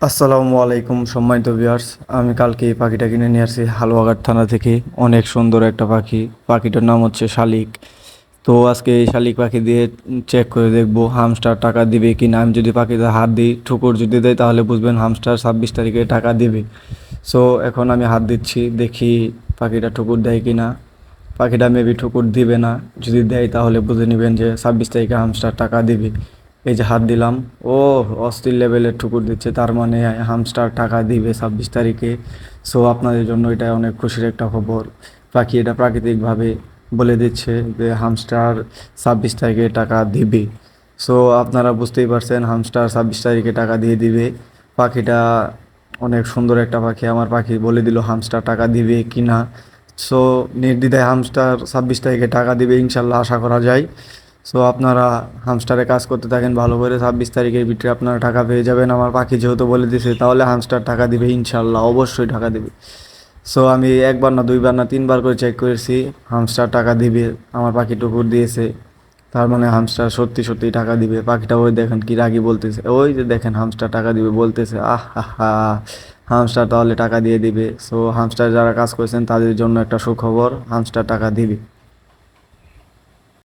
আসসালামু আলাইকুম সম্মানিত ভিউয়ার্স। আমি কালকে এই পাখিটা কিনে নিয়ে আসছি হালুয়াঘাট থানা থেকে। অনেক সুন্দর একটা পাখি। পাখিটার নাম হচ্ছে শালিক। তো আজকে এই শালিক পাখি দিয়ে চেক করে দেখবো হামস্টার টাকা দিবে কি না। আমি যদি পাখিতে হাত দিই, ঠুকুর যদি দেয়, তাহলে বুঝবেন হামস্টার 26 তারিখে টাকা দিবে। সো এখন আমি হাত দিচ্ছি, দেখি পাখিটা ঠুকুর দেয় কি না। পাখিটা মেবি ঠুকুর দিবে না। যদি দেয় তাহলে বুঝে নেবেন যে 26 তারিখে হামস্টার টাকা দিবে। এই যে হাত দিলাম, ও অস্থির লেভেলের ঠুকুর দিচ্ছে, তার মানে হামস্টার টাকা দিবে 26 তারিখে। সো আপনাদের জন্য এটা অনেক খুশির একটা খবর। পাখি এটা প্রাকৃতিকভাবে বলে দিচ্ছে যে হামস্টার 26 তারিখে টাকা দিবে। সো আপনারা বুঝতেই পারছেন, হামস্টার 26 তারিখে টাকা দিয়ে দিবে। পাখিটা অনেক সুন্দর একটা পাখি। আমার পাখি বলে দিল হামস্টার টাকা দিবে কি না। সো নির্দ্বিধায় হামস্টার 26 তারিখে টাকা দিবে ইনশাল্লাহ, আশা করা যায়। সো আপনারা হামস্টারে কাজ করতে থাকেন ভালো করে, 26 তারিখের ভিতরে আপনারা টাকা পেয়ে যাবেন। আমার পাখি যেহেতু বলে দিছে, তাহলে হামস্টার টাকা দিবে ইনশাল্লাহ, অবশ্যই টাকা দিবে। সো আমি একবার না দুইবার না তিনবার করে চেক করেছি, হামস্টার টাকা দিবে। আমার পাখি টুকুর দিয়েছে, তার মানে হামস্টার সত্যি সত্যি টাকা দিবে। পাখিটা ওই দেখেন কি রাগি বলতেছে, ওই যে দেখেন হামস্টার টাকা দিবে বলতেছে, আহ হা হা। হামস্টার তাহলে টাকা দিয়ে দিবে। সো হামস্টার যারা কাজ করেছেন তাদের জন্য একটা সুখবর, হামস্টার টাকা দিবে।